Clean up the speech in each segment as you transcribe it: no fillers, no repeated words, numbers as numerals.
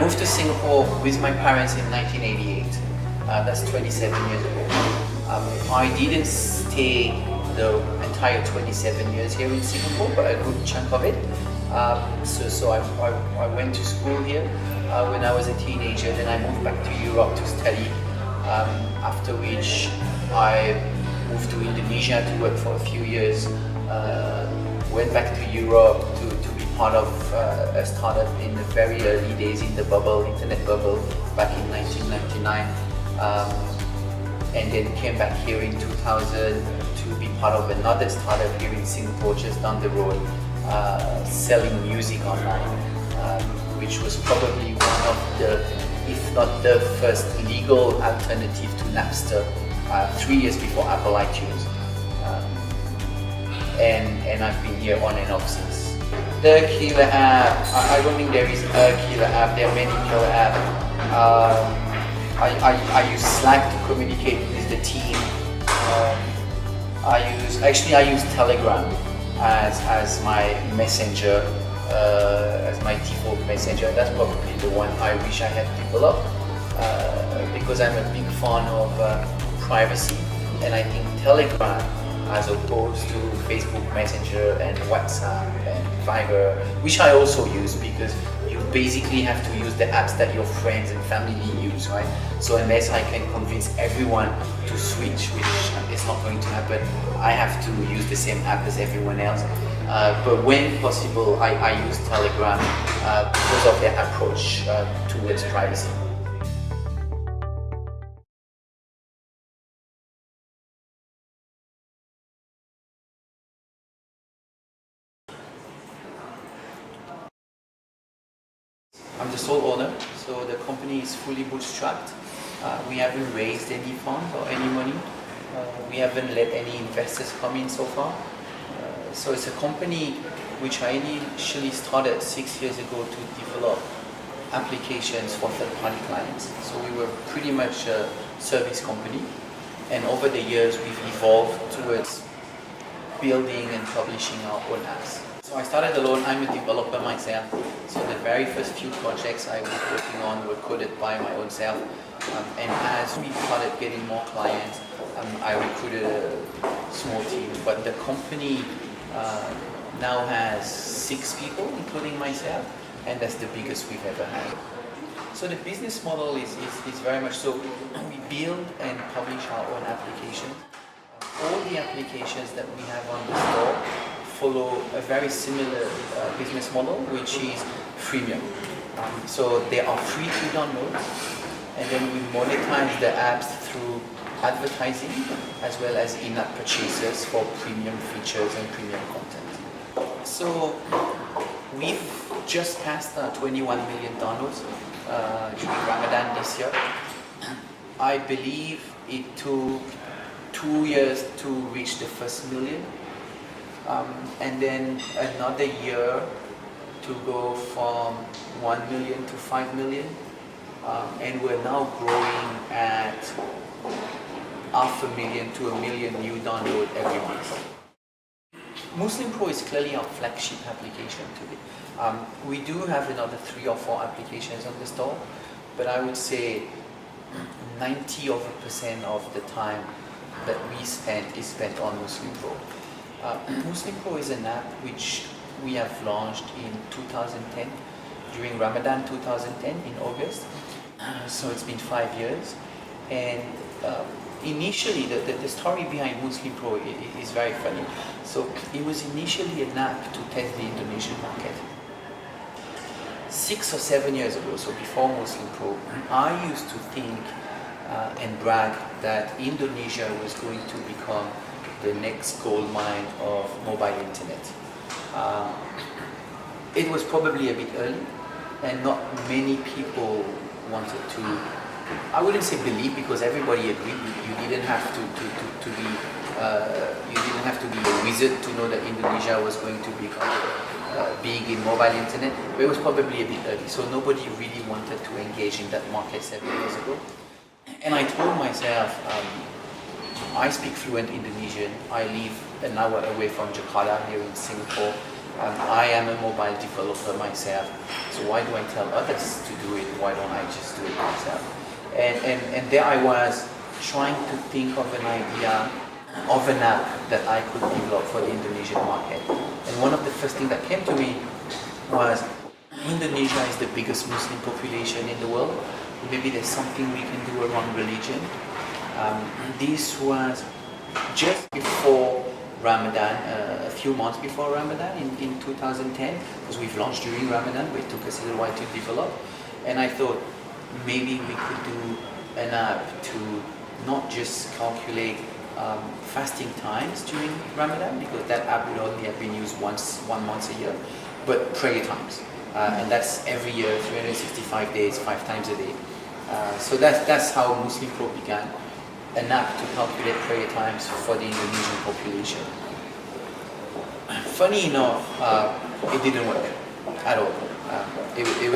moved to Singapore with my parents in 1988. That's 27 years ago. I didn't stay the entire 27 years here in Singapore, but a good chunk of it. So I went to school here when I was a teenager. Then I moved back to Europe to study. After which I moved to Indonesia to work for a few years. Went back to Europe to be part of a startup in the very early days in the internet bubble, back in 1999. And then came back here in 2000 to be part of another startup here in Singapore, just down the road, selling music online, which was probably one of the, if not the first legal alternative to Napster, 3 years before Apple iTunes. And I've been here on and off since. The killer app, I don't think there is a killer app, there are many killer apps. I use Slack to communicate with the team. I use Telegram as my messenger, as my default messenger. That's probably the one I wish I had developed, because I'm a big fan of privacy, and I think Telegram, as opposed to Facebook Messenger and WhatsApp and Viber, which I also use, because you basically have to use the apps that your friends and family use, right? So unless I can convince everyone to switch, which is not going to happen, I have to use the same app as everyone else. But when possible, I use Telegram because of their approach towards privacy. I'm the sole owner, so the company is fully bootstrapped. We haven't raised any funds or any money. We haven't let any investors come in so far. So it's a company which I initially started 6 years ago to develop applications for third-party clients. So we were pretty much a service company, and over the years we've evolved towards building and publishing our own apps. So I started alone. I'm a developer myself, so the very first few projects I was working on were coded by my own self. And as we started getting more clients, I recruited a small team. But the company now has 6 people, including myself, and that's the biggest we've ever had. So the business model is very much so, we build and publish our own applications. All the applications that we have on the store follow a very similar business model, which is freemium. So they are free to download, and then we monetize the apps through advertising as well as in-app purchases for premium features and premium content. So we've just passed 21 million downloads during Ramadan this year. I believe it took 2 years to reach the first million. And then another year to go from 1 million to 5 million. And we're now growing at 500,000 to 1 million new downloads every month. Muslim Pro is clearly our flagship application today. We do have another 3 or 4 applications on the store, but I would say 90% of the time that we spend is spent on Muslim Pro. Muslim Pro is an app which we have launched in 2010, during Ramadan 2010 in August. So it's been 5 years. And initially, the story behind Muslim Pro is very funny. So it was initially an app to test the Indonesian market. 6 or 7 years ago, so before Muslim Pro, I used to think and brag that Indonesia was going to become the next gold mine of mobile internet. It was probably a bit early, and not many people wanted to, I wouldn't say believe, because everybody agreed. You didn't have to be you didn't have to be a wizard to know that Indonesia was going to become big in mobile internet, but it was probably a bit early, so nobody really wanted to engage in that market 7 years ago. And I told myself, I speak fluent Indonesian. I live an hour away from Jakarta here in Singapore. I am a mobile developer myself, so why do I tell others to do it? Why don't I just do it myself? And there I was trying to think of an idea of an app that I could develop for the Indonesian market. And one of the first things that came to me was Indonesia is the biggest Muslim population in the world. Maybe there's something we can do around religion. This was just before Ramadan, a few months before Ramadan in 2010, because we've launched during Ramadan, but it took us a little while to develop. And I thought maybe we could do an app to not just calculate fasting times during Ramadan, because that app would only have been used one month a year, but prayer times. And that's every year, 365 days, 5 times a day. So that's how Muslim Pro began, an app to calculate prayer times for the Indonesian population. Funny enough, it didn't work at all. It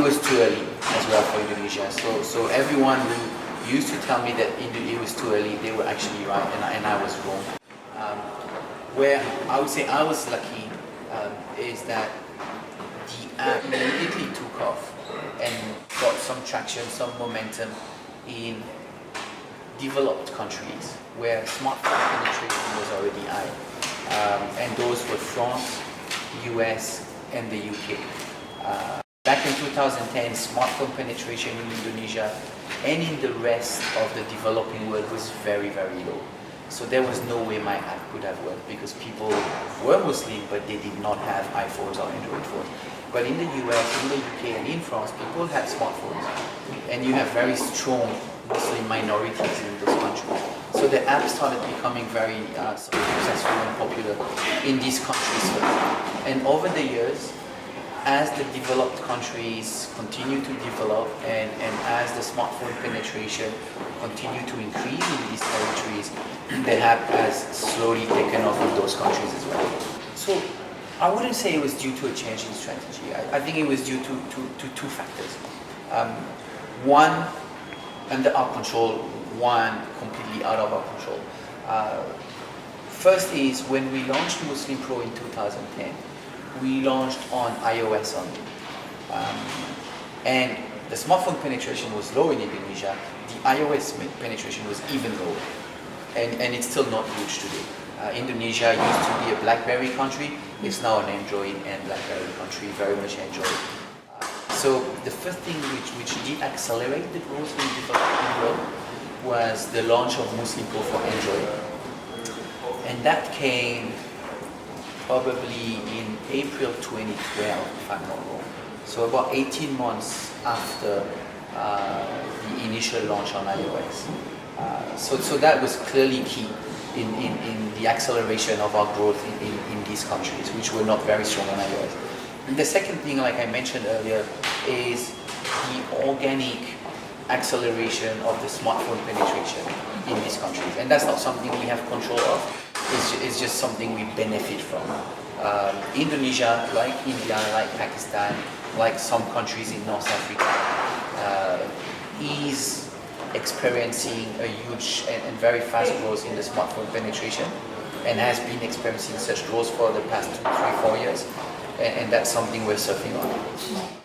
was too early as well for Indonesia. So everyone who used to tell me that it was too early, they were actually right, and I was wrong. Where I would say I was lucky is that the app immediately took off and got some traction, some momentum in developed countries where smartphone penetration was already high. And those were France, US, and the UK. Back in 2010, smartphone penetration in Indonesia and in the rest of the developing world was very, very low. So there was no way my app could have worked, because people were Muslim but they did not have iPhones or Android phones. But in the US, in the UK, and in France, people had smartphones, and you have very strong Muslim minorities in those countries. So the app started becoming very successful and popular in these countries. And over the years, as the developed countries continue to develop and as the smartphone penetration continue to increase in these territories, the app has slowly taken off in those countries as well. So I wouldn't say it was due to a change in strategy. I think it was due to two factors. One under our control, one completely out of our control. First is when we launched Muslim Pro in 2010, we launched on iOS only. And the smartphone penetration was low in Indonesia. The iOS penetration was even lower. And it's still not huge today. Indonesia used to be a BlackBerry country. It's now an Android and BlackBerry country, very much Android. So the first thing which did accelerate the growth in the developing world was the launch of Muslim Pro for Android. And that came probably in April 2012, if I'm not wrong. So about 18 months after the initial launch on iOS. So that was clearly key in the acceleration of our growth in these countries, which were not very strong on iOS. And the second thing, like I mentioned earlier, is the organic acceleration of the smartphone penetration in these countries. And that's not something we have control of. It's just something we benefit from. Indonesia, like India, like Pakistan, like some countries in North Africa, is experiencing a huge and very fast growth in the smartphone penetration, and has been experiencing such growth for the past 2, 3, 4 years. And that's something we're surfing on.